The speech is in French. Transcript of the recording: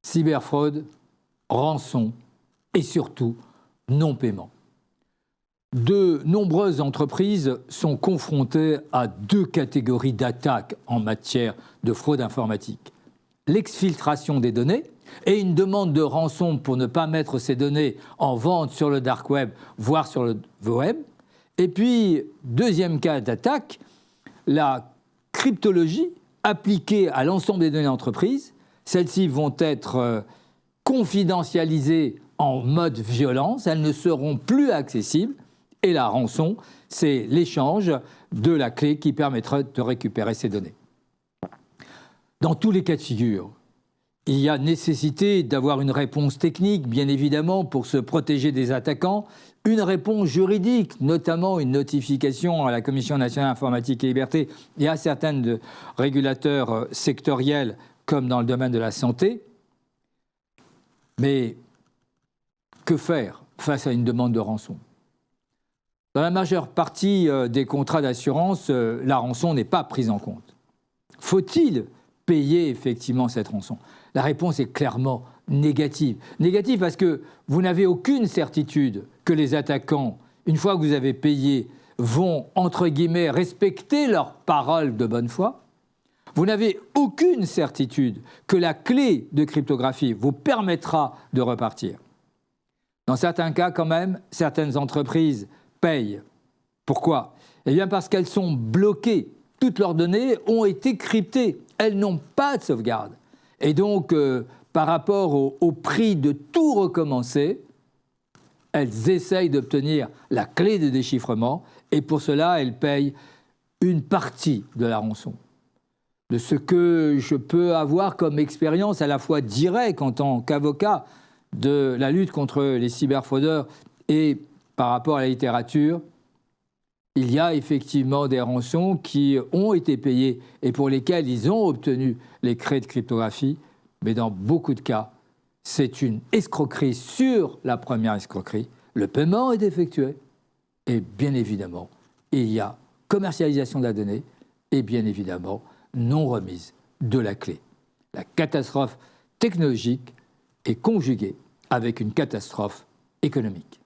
cyberfraude, rançon et surtout non-paiement. De nombreuses entreprises sont confrontées à deux catégories d'attaques en matière de fraude informatique. L'exfiltration des données et une demande de rançon pour ne pas mettre ces données en vente sur le dark web, voire sur le web. Et puis, deuxième cas d'attaque, la cryptologie appliquée à l'ensemble des données d'entreprise. Celles-ci vont être confidentialisées en mode violence, elles ne seront plus accessibles. Et la rançon, c'est l'échange de la clé qui permettra de récupérer ces données. Dans tous les cas de figure, il y a nécessité d'avoir une réponse technique, bien évidemment, pour se protéger des attaquants, une réponse juridique, notamment une notification à la Commission nationale informatique et liberté et à certains régulateurs sectoriels, comme dans le domaine de la santé. Mais que faire face à une demande de rançon ? Dans la majeure partie des contrats d'assurance, la rançon n'est pas prise en compte. Faut-il payer effectivement cette rançon ? La réponse est clairement négative. Négative parce que vous n'avez aucune certitude que les attaquants, une fois que vous avez payé, vont, entre guillemets, respecter leurs paroles de bonne foi. Vous n'avez aucune certitude que la clé de cryptographie vous permettra de repartir. Dans certains cas, quand même, certaines entreprises payent. Pourquoi ? Eh bien parce qu'elles sont bloquées. Toutes leurs données ont été cryptées. Elles n'ont pas de sauvegarde. Et donc, par rapport au prix de tout recommencer, elles essayent d'obtenir la clé de déchiffrement et pour cela, elles payent une partie de la rançon. De ce que je peux avoir comme expérience à la fois directe en tant qu'avocat de la lutte contre les cyberfraudeurs et par rapport à la littérature, il y a effectivement des rançons qui ont été payées et pour lesquelles ils ont obtenu les clés de cryptographie, mais dans beaucoup de cas, c'est une escroquerie sur la première escroquerie. Le paiement est effectué et bien évidemment, il y a commercialisation de la donnée et bien évidemment, non-remise de la clé. La catastrophe technologique est conjuguée avec une catastrophe économique.